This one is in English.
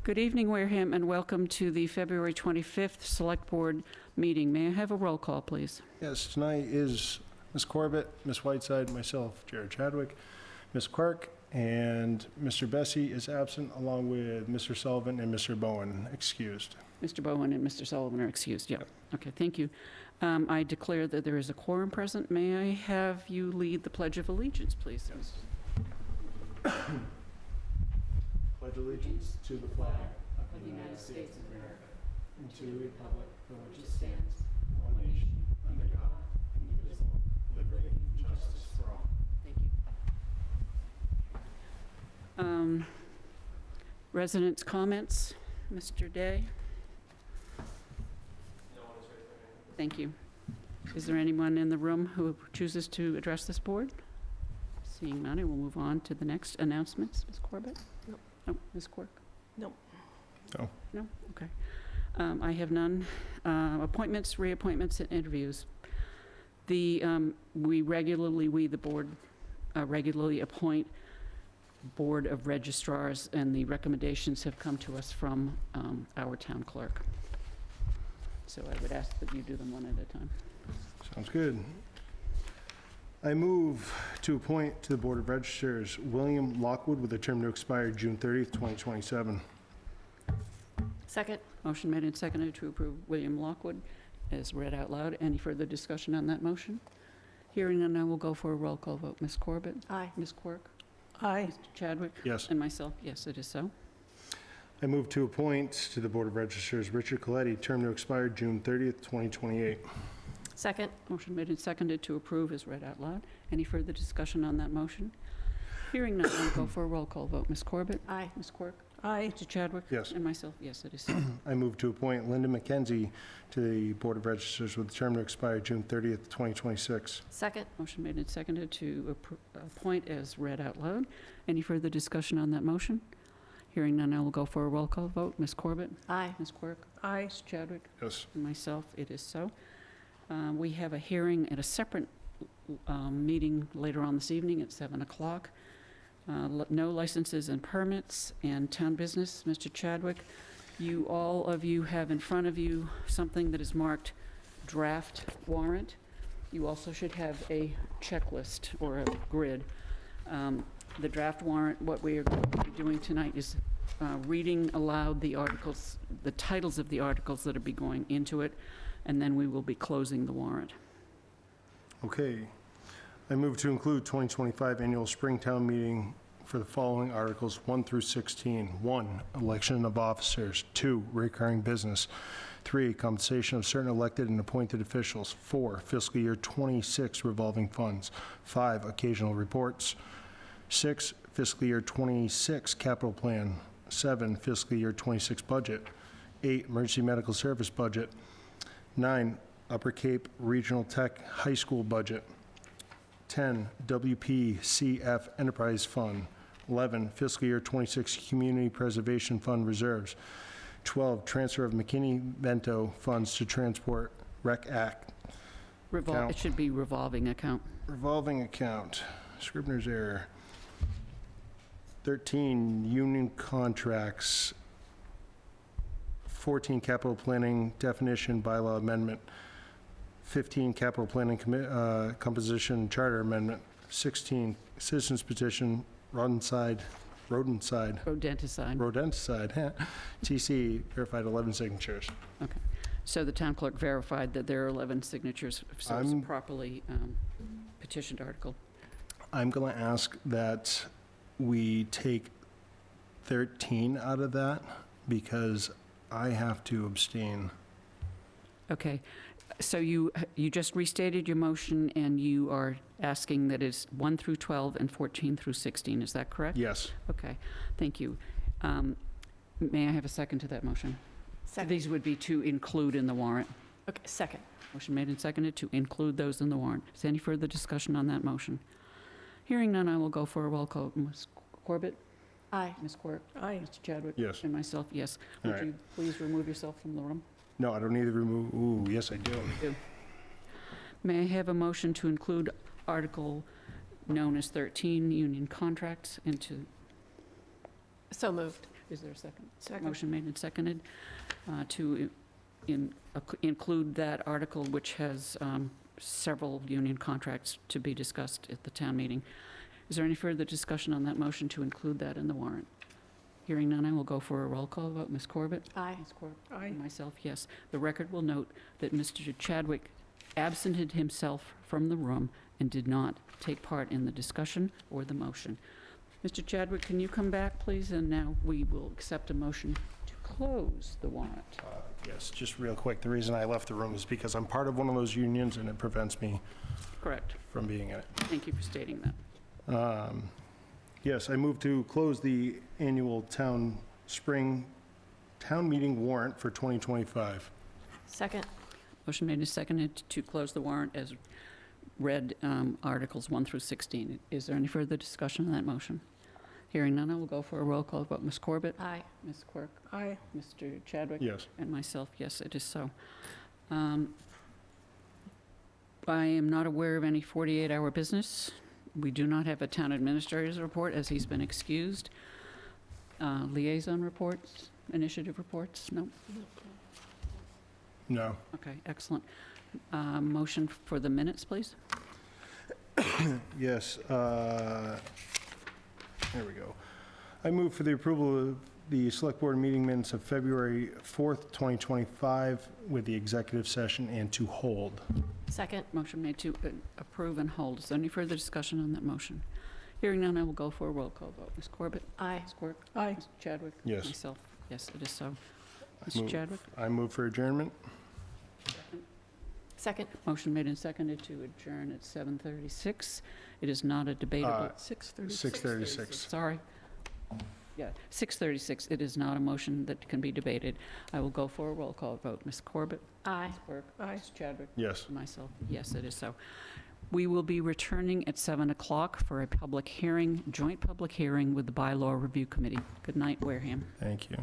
Good evening, Wareham, and welcome to the February 25th Select Board meeting. May I have a roll call, please? Yes, tonight is Ms. Corbett, Ms. Whiteside, myself, Jared Chadwick, Ms. Quirk, and Mr. Bessie is absent, along with Mr. Sullivan and Mr. Bowen excused. Mr. Bowen and Mr. Sullivan are excused, yeah. Okay, thank you. I declare that there is a quorum present. May I have you lead the Pledge of Allegiance, please? Pledge allegiance to the flag of the United States of America and to the republic for which it stands, one nation, under God, indivisible, liberty, and justice for all. Thank you. Residents' comments, Mr. Day? Thank you. Is there anyone in the room who chooses to address this board? Seeing none, I will move on to the next announcements. Ms. Corbett? No. No. Ms. Quirk? No. No. No? Okay. I have none. Appointments, reappointments, and interviews. We, the board, regularly appoint Board of Registrars, and the recommendations have come to us from our town clerk. So I would ask that you do them one at a time. Sounds good. I move to appoint to the Board of Registrars William Lockwood with a term to expire June 30th, 2027. Second. Motion made and seconded to approve William Lockwood as read out loud. Any further discussion on that motion? Hearing none, I will go for a roll call vote. Ms. Corbett? Aye. Ms. Quirk? Aye. Mr. Chadwick? Yes. And myself, yes, it is so. I move to appoint to the Board of Registrars Richard Coletti, term to expire June 30th, 2028. Second. Motion made and seconded to approve is read out loud. Any further discussion on that motion? Hearing none, I will go for a roll call vote. Ms. Corbett? Aye. Ms. Quirk? Aye. Mr. Chadwick? Yes. And myself, yes, it is so. I move to appoint Linda McKenzie to the Board of Registrars with a term to expire June 30th, 2026. Second. Motion made and seconded to appoint as read out loud. Any further discussion on that motion? Hearing none, I will go for a roll call vote. Ms. Corbett? Aye. Ms. Quirk? Aye. Mr. Chadwick? Yes. And myself, it is so. We have a hearing at a separate meeting later on this evening at 7 o'clock. No licenses and permits and town business. Mr. Chadwick, all of you have in front of you something that is marked draft warrant. You also should have a checklist or a grid. The draft warrant, what we are going to be doing tonight is reading aloud the articles, the titles of the articles that will be going into it, and then we will be closing the warrant. Okay. I move to include 2025 annual Springtown meeting for the following articles 1 through 16. 1, election of officers. 2, recurring business. 3, compensation of certain elected and appointed officials. 4, fiscal year 26 revolving funds. 5, occasional reports. 6, fiscal year 26 capital plan. 7, fiscal year 26 budget. 8, emergency medical service budget. 9, Upper Cape Regional Tech High School budget. 10, WPCF Enterprise Fund. 11, fiscal year 26 Community Preservation Fund reserves. 12, transfer of McKinney-Vento funds to Transport Rec Act. It should be revolving account. Revolving account. Scribner's error. 13, union contracts. 14, capital planning definition bylaw amendment. 15, capital planning composition charter amendment. 16, citizens petition rodenticide, TC verified 11 signatures. Okay. So the town clerk verified that there are 11 signatures, so it's a properly petitioned article. I'm going to ask that we take 13 out of that because I have to abstain. Okay. So you just restated your motion, and you are asking that it's 1 through 12 and 14 through 16. Is that correct? Yes. Okay. Thank you. May I have a second to that motion? Second. These would be to include in the warrant. Okay, second. Motion made and seconded to include those in the warrant. Is there any further discussion on that motion? Hearing none, I will go for a roll call. Ms. Corbett? Aye. Ms. Quirk? Aye. Mr. Chadwick? Yes. And myself, yes. All Would right. you please remove yourself from the room? No, I don't need to remove. Ooh, yes, I do. May I have a motion to include Article known as 13, union contracts, into... So moved. Is there a second? Second. Motion made and seconded to include that article, which has several union contracts to be discussed at the town meeting. Is there any further discussion on that motion to include that in the warrant? Hearing none, I will go for a roll call vote. Ms. Corbett? Aye. Ms. Corbett? Aye. And myself, yes. The record will note that Mr. Chadwick absented himself from the room and did not take part in the discussion or the motion. Mr. Chadwick, can you come back, please? And now we will accept a motion to close the warrant. Yes, just real quick, the reason I left the room is because I'm part of one of those unions, and it prevents me Correct. from being in it. Thank you for stating that. Yes, I move to close the annual spring town meeting warrant for 2025. Second. Motion made and seconded to close the warrant as read, Articles 1 through 16. Is there any further discussion on that motion? Hearing none, I will go for a roll call vote. Ms. Corbett? Aye. Ms. Quirk? Aye. Mr. Chadwick? Yes. And myself, yes, it is so. I am not aware of any 48-hour business. We do not have a town administrator's report, as he's been excused. Liaison reports, initiative reports? No? No. Okay, excellent. Motion for the minutes, please? Yes, there we go. I move for the approval of the Select Board meeting minutes of February 4th, 2025, with the executive session and to hold. Second. Motion made to approve and hold. Is there any further discussion on that motion? Hearing none, I will go for a roll call vote. Ms. Corbett? Aye. Ms. Quirk? Aye. Mr. Chadwick? Yes. Myself, yes, it is so. I Mr. move- Chadwick? I move for adjournment. Second. Motion made and seconded to adjourn at 7:36. It is not a debatable... 6:36. Sorry. Yeah, 6:36. It is not a motion that can be debated. I will go for a roll call vote. Ms. Corbett? Aye. Ms. Quirk? Aye. Mr. Chadwick? Yes. Myself, yes, it is so. We will be returning at 7 o'clock for a public hearing, joint public hearing with the Bylaw Review Committee. Good night, Wareham. Thank you.